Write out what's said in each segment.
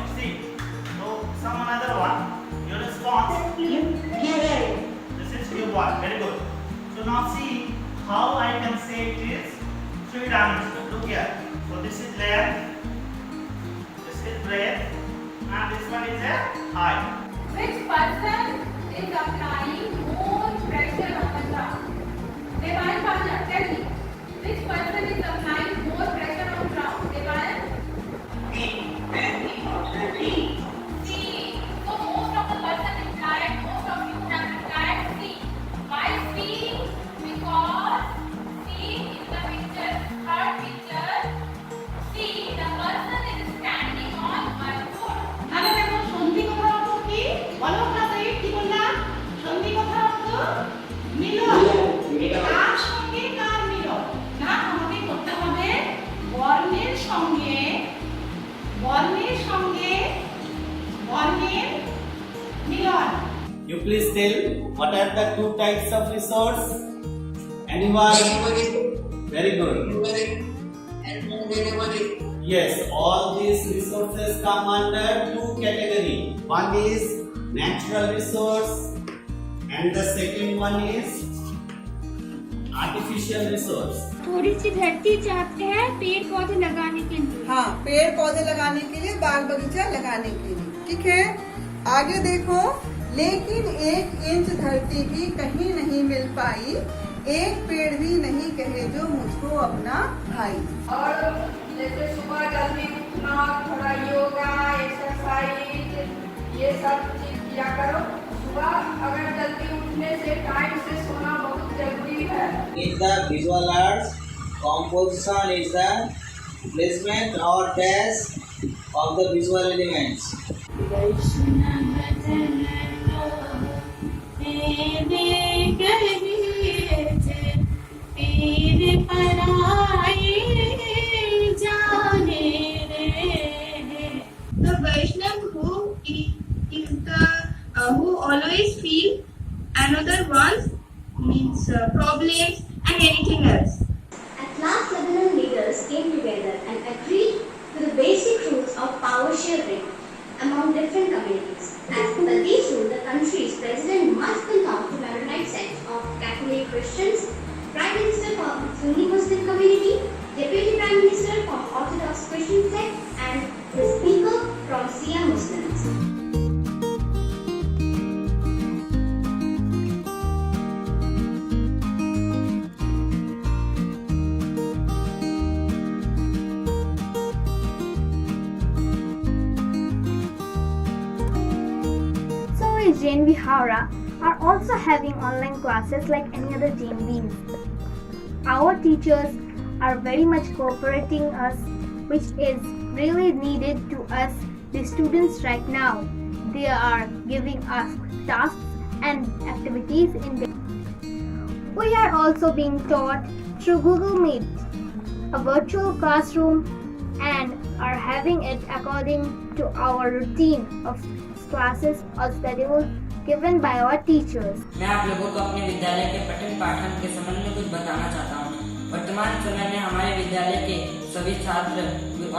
it. See. So some another one. Your response. This is Q1. Very good. So now see how I can say it is three-dimensional. Look here. So this is length, this is breadth, and this one is a height. Which person is applying more pressure on the ground? Devayan Bhaja, tell me. Which person is applying more pressure on the ground? Devayan? C. So most of the person implied, most of you have implied C. Why C? Because C is the picture, third picture. C, the person is standing on one foot. আমরা এখন সন্ধি কথার অর্থ কি বলো class 8 কি বললাম সন্ধি কথার অর্থ মিলন কার সঙ্গে কার মিলন না আমাকে করতে হবে বর্ণের সঙ্গে মিলন You please tell what are the two types of resource? Anyone? Very good. Yes, all these resources come under two category. One is natural resource and the second one is artificial resource. थोड़ी सी धरती चाहते हैं पेड़ पौधे लगाने के लिए। हाँ, पेड़ पौधे लगाने के लिए, बाग बगीचा लगाने के लिए। ठीक है, आगे देखो। लेकिन 1 इंच धरती भी कहीं नहीं मिल पाई, एक पेड़ भी नहीं कहे जो मुझको अपना भाई। और जैसे सुबह जल्दी उठना, थोड़ा योगा, एक्सरसाइज, ये सब चीज किया करो। सुबह अगर जल्दी उठने से टाइम से सोना बहुत जरूरी है। In the visual arts, composition is the placement or dash of the visual elements. The Vaishnav who always feel another one's means problems and anything else. At last, Lebanon leaders came together and agreed to the basic rules of power sharing among different communities. As per these rules, the country's president must belong to Maronite sect of Catholic Christians, Prime Minister from Sunni Muslim community, Deputy Prime Minister from Orthodox Christian sect, and the Speaker from Shia Muslims. JNV Howrah are also having online classes like any other JNVs. Our teachers are very much cooperating us, which is really needed to us, the students right now. They are giving us tasks and activities in the. We are also being taught through Google Meet, a virtual classroom, and are having it according to our routine of classes or schedule given by our teachers. मैं आप लोगों को अपने विद्यालय के पठन पाठन के संबंध में कुछ बताना चाहता हूँ। वर्तमान समय में हमारे विद्यालय के सभी छात्र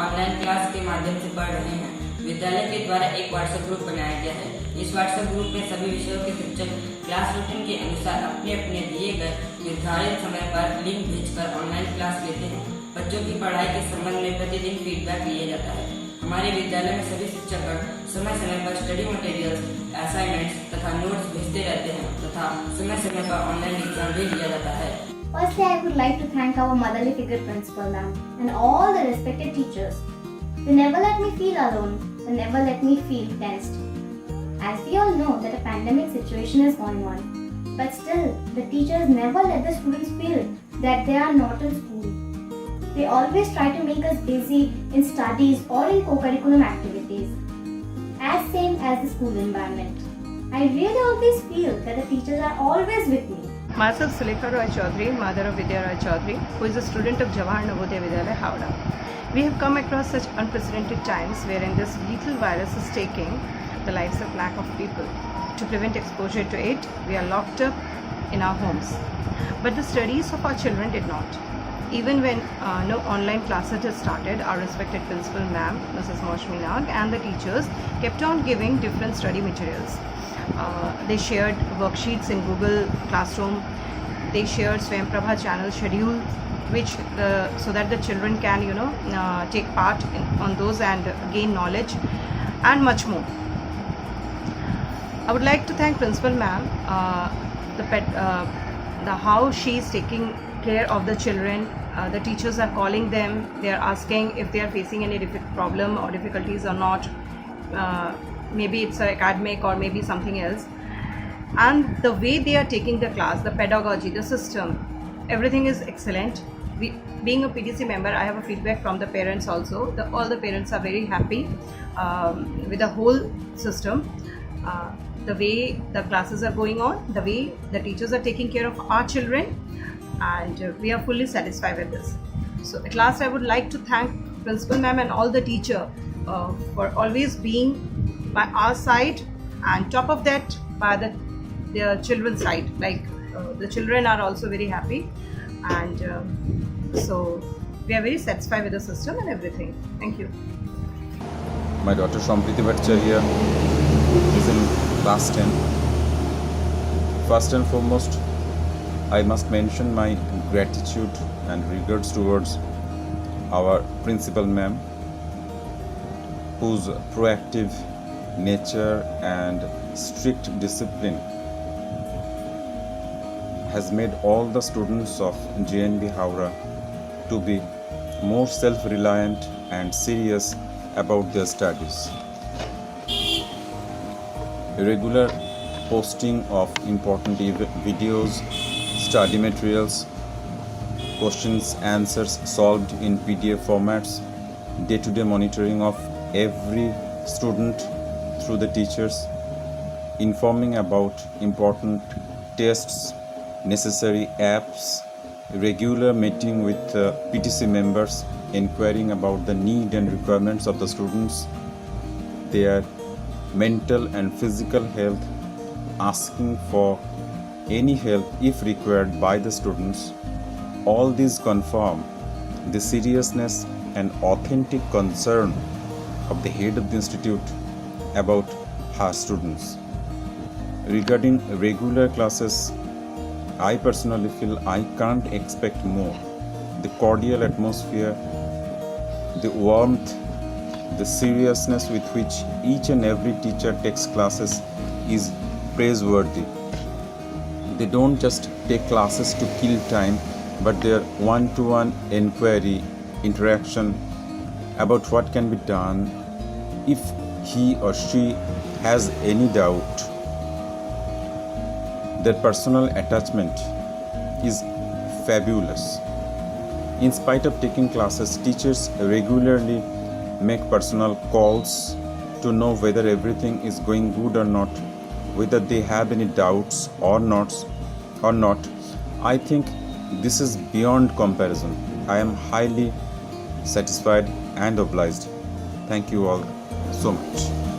ऑनलाइन क्लास के माध्यम से पढ़ रहे हैं। विद्यालय के द्वारा एक व्हाट्सएप ग्रुप बनाया गया है। इस व्हाट्सएप ग्रुप में सभी विषयों के शिक्षक क्लास रूटीन के अनुसार अपने अपने दिए गए निर्धारित समय पर लिंक भेजकर ऑनलाइन क्लास लेते हैं। बच्चों की पढ़ाई के संबंध में प्रतिदिन फीडबैक लिया जाता है। हमारे विद्यालय में सभी शिक्षकगण समय समय पर स्टडी मटेरियल्स, असाइनमेंट्स तथा नोट्स भेजते रहते हैं तथा समय समय पर ऑनलाइन एग्जाम भी लिया जाता है। Firstly, I would like to thank our motherly figure principal ma'am and all the respected teachers. They never let me feel alone. They never let me feel tensed. As we all know that a pandemic situation is going on, but still the teachers never let the students feel that they are not in school. They always try to make us busy in studies or in co-curriculum activities, as same as the school environment. I really always feel that the teachers are always with me. Myself Sulekha Roy Chaudhary, mother of Vidya Roy Chaudhary, who is a student of Jawahar Navodaya Vidyalaya, Howrah. We have come across such unprecedented times wherein this lethal virus is taking the lives of lakh of people. To prevent exposure to it, we are locked up in our homes. But the studies of our children did not. even when no online classes had started, our respected principal ma'am, Mrs. Moshmi Nag, and the teachers kept on giving different study materials. They shared worksheets in Google Classroom. They shared Swayam Prabha channel schedule, which so that the children can take part on those and gain knowledge and much more. I would like to thank Principal Ma'am, how she is taking care of the children. The teachers are calling them, they are asking if they are facing any problem or difficulties or not. Maybe it's academic or maybe something else. And the way they are taking the class, the pedagogy, the system, everything is excellent. Being a PTC member, I have a feedback from the parents also. All the parents are very happy with the whole system. The way the classes are going on, the way the teachers are taking care of our children, and we are fully satisfied with this. So at last I would like to thank Principal Ma'am and all the teacher for always being by our side, and top of that by their children's side. Like the children are also very happy, and so we are very satisfied with the system and everything. Thank you. My daughter Sampriti Bhattacharya is in class 10. First and foremost, I must mention my gratitude and regards towards our principal ma'am, whose proactive nature and strict discipline has made all the students of JNV Howrah to be more self-reliant and serious about their studies. Regular posting of important videos, study materials, questions, answers solved in PDF formats, day-to-day monitoring of every student through the teachers, informing about important tests, necessary apps, regular meeting with PTC members, inquiring about the need and requirements of the students, their mental and physical health, asking for any help if required by the students. All these confirm the seriousness and authentic concern of the head of the institute about her students. Regarding regular classes, I personally feel I can't expect more. The cordial atmosphere, the warmth, the seriousness with which each and every teacher takes classes is praiseworthy. They don't just take classes to kill time, but their one-to-one inquiry, interaction about what can be done if he or she has any doubt. Their personal attachment is fabulous. In spite of taking classes, teachers regularly make personal calls to know whether everything is going good or not, whether they have any doubts or not. I think this is beyond comparison. I am highly satisfied and obliged. Thank you all so much.